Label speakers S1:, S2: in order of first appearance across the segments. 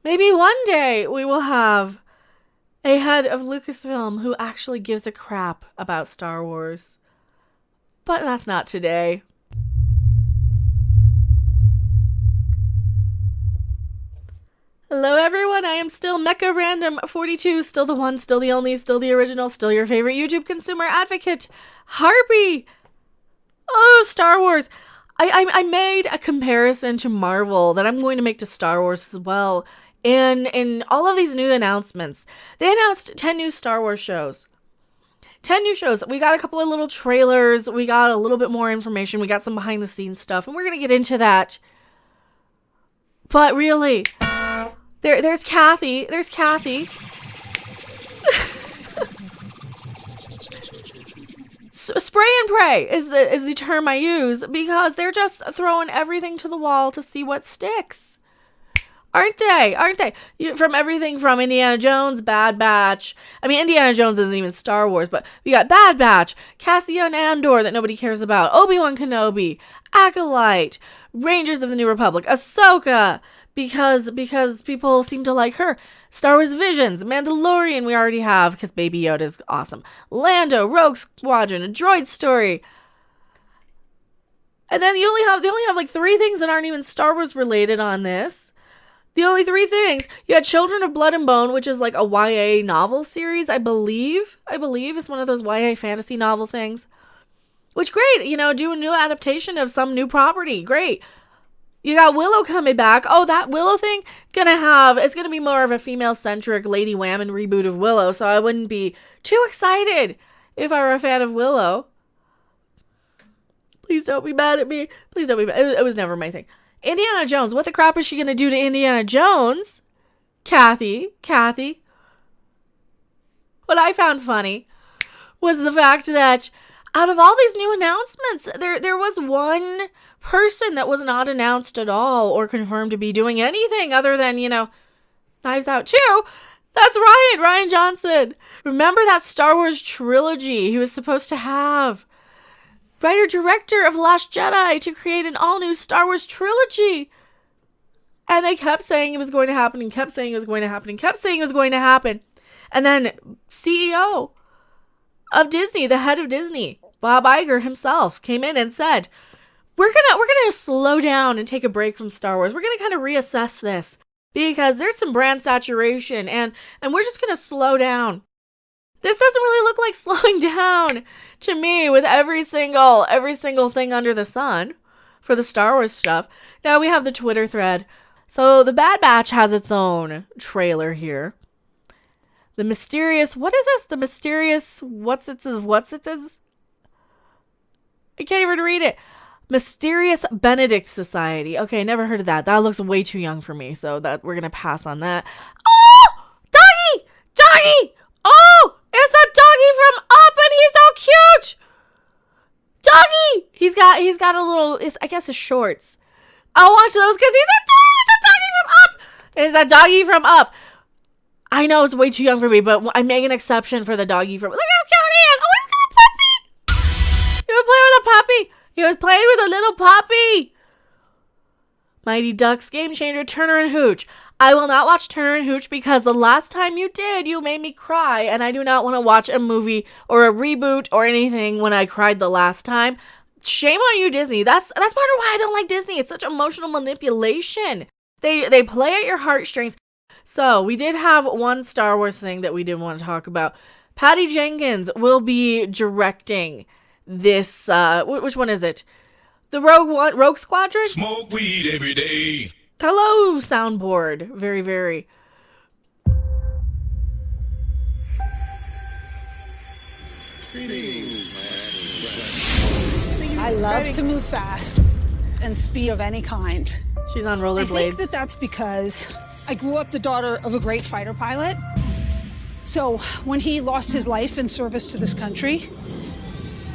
S1: Maybe one day we will have a head of Lucasfilm who actually gives a crap about Star Wars. But that's not today. Hello everyone, I am still Mecha Random 42, still the one, still the only, still the original, still your favorite YouTube consumer advocate, Harpy. Oh, Star Wars. I made a comparison to Marvel that I'm going to make to Star Wars as well. And in all of these new announcements, they announced 10 new Star Wars shows. 10 new shows. We got a couple of little trailers. We got a little bit more information. We got some behind the scenes stuff. And we're going to get into that. But really, there's Kathy. There's Kathy. Spray and pray is the term I use because they're just throwing everything to the wall to see what sticks. Aren't they? Aren't they? From everything from Indiana Jones, Bad Batch. I mean, Indiana Jones isn't even Star Wars, but we got Bad Batch, Cassian Andor that nobody cares about, Obi-Wan Kenobi, Acolyte, Rangers of the New Republic, Ahsoka, because people seem to like her. Star Wars Visions, Mandalorian we already have, because Baby Yoda is awesome. Lando, Rogue Squadron, A Droid Story. And then they only have like 3 things that aren't even Star Wars related on this. The only 3 things. You had Children of Blood and Bone, which is like a YA novel series, I believe. It's one of those YA fantasy novel things. Which, great, do a new adaptation of some new property. Great. You got Willow coming back. Oh, that Willow thing, it's gonna be more of a female-centric Lady Whammon reboot of Willow, so I wouldn't be too excited if I were a fan of Willow. Please don't be mad at me. Please don't be mad. It was never my thing. Indiana Jones. What the crap is she going to do to Indiana Jones? Kathy. What I found funny was the fact that out of all these new announcements, there was one person that was not announced at all or confirmed to be doing anything other than, Knives Out 2. That's Rian Johnson. Remember that Star Wars trilogy he was supposed to have? Writer-director of Last Jedi to create an all-new Star Wars trilogy. And they kept saying it was going to happen and kept saying it was going to happen and kept saying it was going to happen. And then CEO of Disney, the head of Disney, Bob Iger himself, came in and said, we're gonna slow down and take a break from Star Wars. We're gonna kind of reassess this because there's some brand saturation and we're just gonna slow down. This doesn't really look like slowing down to me with every single thing under the sun for the Star Wars stuff. Now we have the Twitter thread. So the Bad Batch has its own trailer here. The mysterious, what is this? The mysterious, what's it is? I can't even read it. Mysterious Benedict Society. Okay, never heard of that. That looks way too young for me, so that we're going to pass on that. Oh! Doggy! Oh! It's the doggy from Up, and he's so cute. Doggy. He's got a little. I guess his shorts. I'll watch those because he's a doggy from Up. It's the doggy from Up. I know it's way too young for me, but I make an exception for the doggy from. Look how cute he is. Oh, he's got a puppy. He was playing with a puppy. He was playing with a little puppy. Mighty Ducks Game Changer, Turner and Hooch. I will not watch Turner and Hooch because the last time you did, you made me cry, and I do not want to watch a movie or a reboot or anything when I cried the last time. Shame on you, Disney. That's part of why I don't like Disney. It's such emotional manipulation. They play at your heartstrings. So we did have one Star Wars thing that we did want to talk about. Patty Jenkins will be directing this. Which one is it? The Rogue Squadron?
S2: Smoke weed every day.
S1: Hello, soundboard. Very, very.
S3: I love to move fast and speed of any kind.
S1: She's on
S3: I
S1: rollerblades.
S3: think that's because I grew up the daughter of a great fighter pilot. So when he lost his life in service to this country,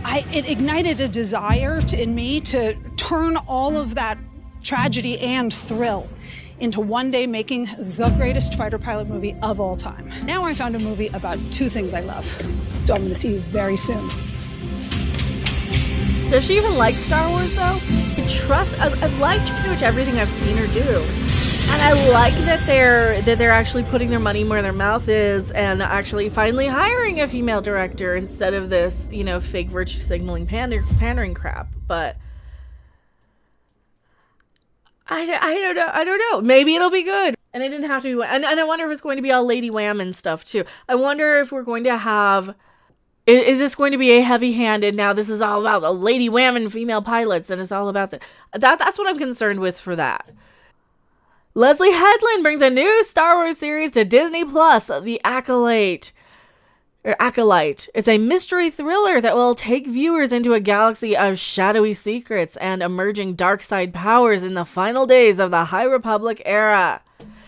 S3: it ignited a desire in me to turn all of that tragedy and thrill into one day making the greatest fighter pilot movie of all time. Now I found a movie about 2 things I love. So I'm going to see you very soon.
S1: Does she even like Star Wars, though? I've liked pretty much everything I've seen her do. And I like that they're actually putting their money where their mouth is and actually finally hiring a female director instead of this, fake virtue signaling pandering crap. But I don't know. Maybe it'll be good. And it didn't have to be. And I wonder if it's going to be all Lady Wham and stuff too. I wonder if we're going to have. Is this going to be a heavy-handed? Now this is all about the Lady Wham and female pilots, and it's all about that's what I'm concerned with for that. Leslye Headland brings a new Star Wars series to Disney Plus, The Acolyte. It's a mystery thriller that will take viewers into a galaxy of shadowy secrets and emerging dark side powers in the final days of the High Republic era.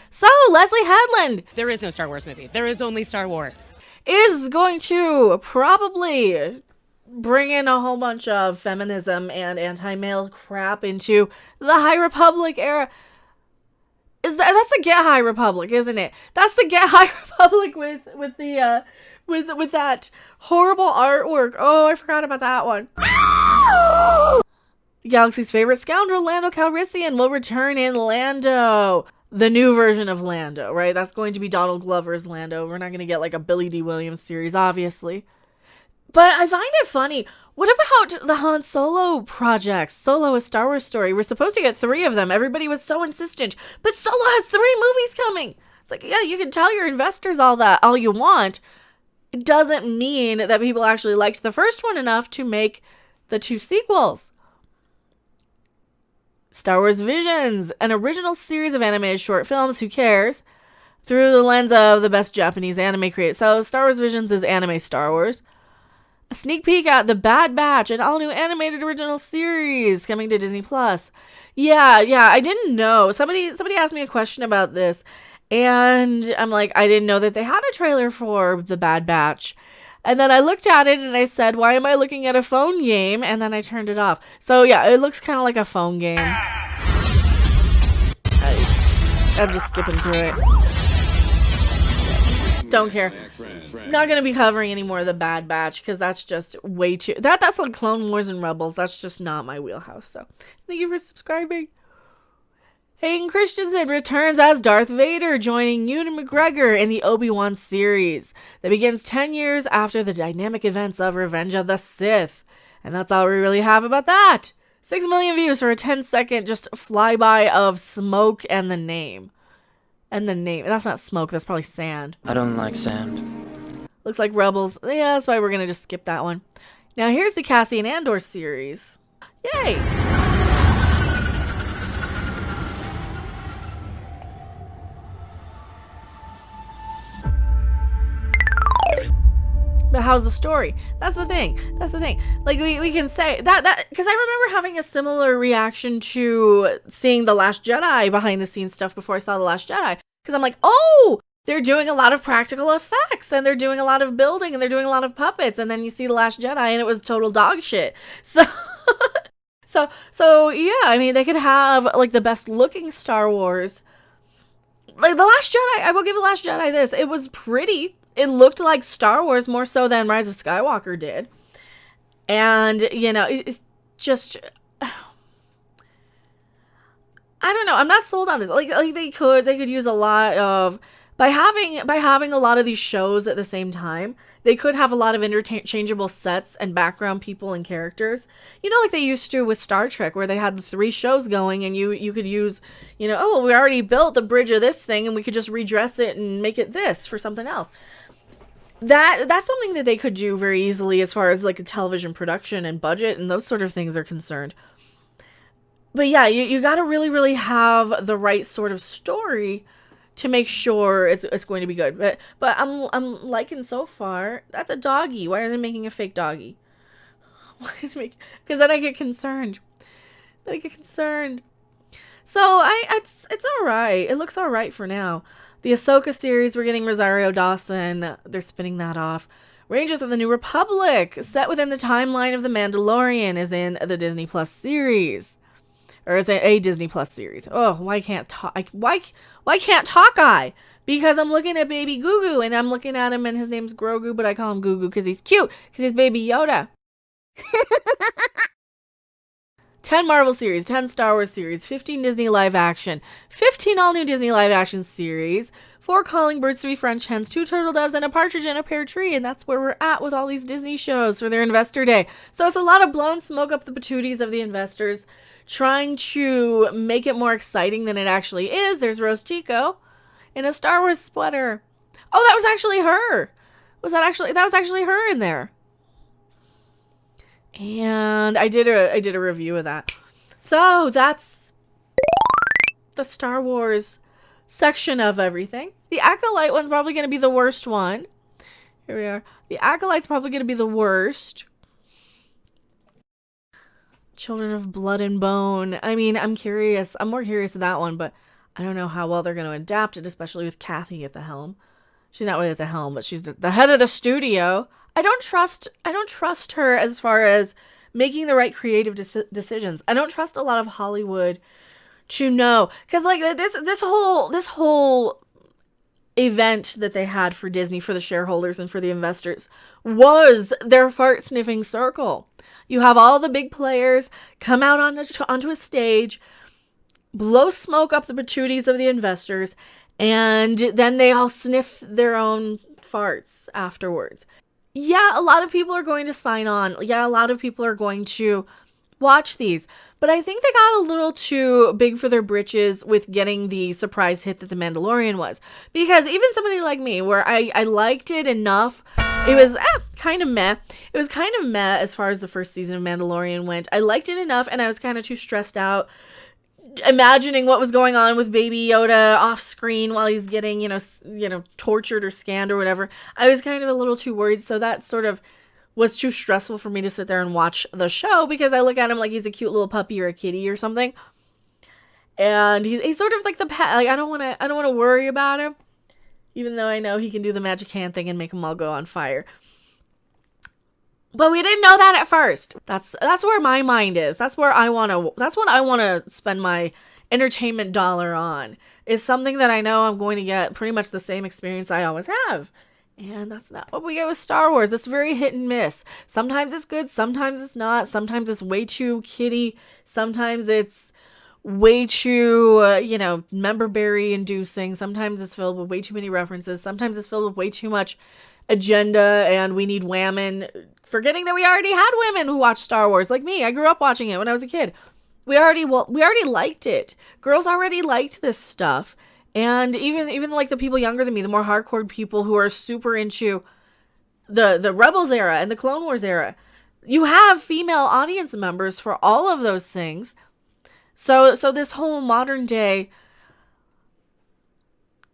S1: So, Leslye Headland...
S4: There is no Star Wars movie. There is only Star Wars.
S1: ...is going to probably bring in a whole bunch of feminism and anti-male crap into the High Republic era. That's the Get High Republic, isn't it? That's the Get High Republic with that horrible artwork. Oh, I forgot about that one. The galaxy's favorite scoundrel, Lando Calrissian, will return in Lando. The new version of Lando, right? That's going to be Donald Glover's Lando. We're not going to get like a Billy D. Williams series, obviously. But I find it funny. What about the Han Solo projects? Solo, a Star Wars story. We're supposed to get 3 of them. Everybody was so insistent. But Solo has 3 movies coming. It's like, yeah, you can tell your investors all you want. It doesn't mean that people actually liked the first one enough to make the 2 sequels. Star Wars Visions, an original series of animated short films, who cares, through the lens of the best Japanese anime created. So Star Wars Visions is anime Star Wars. A sneak peek at The Bad Batch, an all-new animated original series coming to Disney Plus. Yeah, I didn't know. Somebody asked me a question about this, and I'm like, I didn't know that they had a trailer for The Bad Batch. And then I looked at it and I said, why am I looking at a phone game? And then I turned it off. So yeah, it looks kind of like a phone game. I'm just skipping through it. Don't care. Not going to be covering any more of The Bad Batch because that's just way too... That's like Clone Wars and Rebels. That's just not my wheelhouse. So thank you for subscribing. Hayden Christensen returns as Darth Vader, joining Ewan McGregor in the Obi-Wan series that begins 10 years after the dynamic events of Revenge of the Sith. And that's all we really have about that. 6 million views for a 10-second just flyby of smoke and the name. And the name. That's not smoke, that's probably sand.
S5: I don't like sand.
S1: Looks like Rebels. Yeah, that's why we're going to just skip that one. Now here's the Cassian Andor series. Yay! But how's the story? That's the thing. Like, we can say that because I remember having a similar reaction to seeing The Last Jedi behind the scenes stuff before I saw The Last Jedi. Because I'm like, oh, they're doing a lot of practical effects and they're doing a lot of building and they're doing a lot of puppets. And then you see The Last Jedi and it was total dog shit. So, so yeah, I mean, they could have like the best looking Star Wars. Like The Last Jedi, I will give The Last Jedi this. It was pretty. It looked like Star Wars more so than Rise of Skywalker did. And, it's just... I don't know. I'm not sold on this. Like they could use a lot of... By having a lot of these shows at the same time, they could have a lot of interchangeable sets and background people and characters. Like they used to with Star Trek, where they had the 3 shows going and you could use, oh, we already built the bridge of this thing and we could just redress it and make it this for something else. That's something that they could do very easily as far as like a television production and budget and those sort of things are concerned. But yeah, you got to really, really have the right sort of story to make sure it's going to be good. But I'm liking so far. That's a doggy. Why are they making a fake doggy? Because then I get concerned. So it's all right. It looks all right for now. The Ahsoka series, we're getting Rosario Dawson. They're spinning that off. Rangers of the New Republic, set within the timeline of The Mandalorian, is in the Disney Plus series. Or is it a Disney Plus series? Oh, why can't talk I? Because I'm looking at Baby Gugu, and I'm looking at him, and his name's Grogu, but I call him Gugu because he's cute, because he's Baby Yoda. 10 Marvel series, 10 Star Wars series, 15 Disney live action, 15 all-new Disney live action series, 4 calling birds to be French hens, 2 turtle doves, and a partridge in a pear tree. And that's where we're at with all these Disney shows for their investor day. So it's a lot of blown smoke up the patooties of the investors, trying to make it more exciting than it actually is. There's Rose Tico in a Star Wars sweater. Oh, that was actually her. That was actually her in there. And I did a review of that. So that's the Star Wars section of everything. The Acolyte one's probably going to be the worst one. Here we are. The Acolyte's probably going to be the worst. Children of Blood and Bone. I mean, I'm curious. I'm more curious of that one, but I don't know how well they're going to adapt it, especially with Kathy at the helm. She's not really at the helm, but she's the head of the studio. I don't trust her as far as making the right creative decisions. I don't trust a lot of Hollywood to know, because like this whole event that they had for Disney, for the shareholders and for the investors, was their fart sniffing circle. You have all the big players come out onto a stage, blow smoke up the patooties of the investors, and then they all sniff their own farts afterwards. Yeah, a lot of people are going to sign on. Yeah, a lot of people are going to watch these. But I think they got a little too big for their britches with getting the surprise hit that The Mandalorian was. Because even somebody like me, where I liked it enough, it was kind of meh. It was kind of meh as far as the first season of Mandalorian went. I liked it enough, and I was kind of too stressed out imagining what was going on with Baby Yoda off screen while he's getting, tortured or scanned or whatever. I was kind of a little too worried, so that sort of was too stressful for me to sit there and watch the show, because I look at him like he's a cute little puppy or a kitty or something. And he's sort of like the pet. Like, I don't want to worry about him, even though I know he can do the magic hand thing and make them all go on fire. But we didn't know that at first. That's where my mind is. That's what I want to spend my entertainment dollar on. Is something that I know I'm going to get pretty much the same experience I always have. And that's not what we get with Star Wars. It's very hit and miss. Sometimes it's good, sometimes it's not. Sometimes it's way too kiddie. Sometimes it's way too, member-berry inducing. Sometimes it's filled with way too many references. Sometimes it's filled with way too much agenda, and we need whammon, forgetting that we already had women who watched Star Wars. Like me, I grew up watching it when I was a kid. We already liked it. Girls already liked this stuff. And even like the people younger than me, the more hardcore people who are super into the Rebels era and the Clone Wars era, you have female audience members for all of those things. So this whole modern day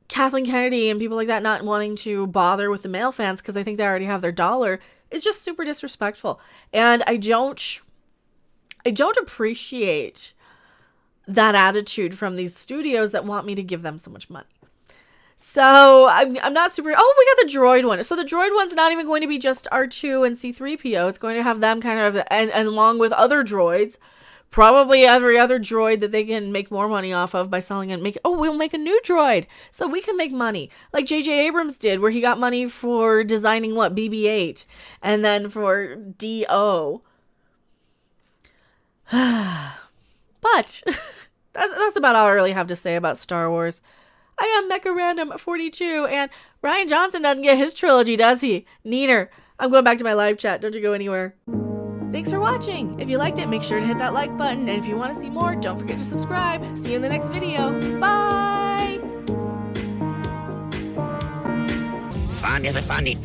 S1: Kathleen Kennedy and people like that not wanting to bother with the male fans because I think they already have their dollar is just super disrespectful. And I don't appreciate that attitude from these studios that want me to give them so much money. So I'm not super... Oh, we got the droid one. So the droid one's not even going to be just R2 and C-3PO. It's going to have them kind of... And along with other droids. Probably every other droid that they can make more money off of by selling and make... Oh, we'll make a new droid. So we can make money. Like J.J. Abrams did, where he got money for designing, BB-8. And then for D.O. But... That's about all I really have to say about Star Wars. I am Mecha Random 42, and Rian Johnson doesn't get his trilogy, does he? Neener. I'm going back to my live chat. Don't you go anywhere. Thanks for watching. If you liked it, make sure to hit that like button, and if you want to see more, don't forget to subscribe. See you in the next video. Bye!
S6: Fun is funny.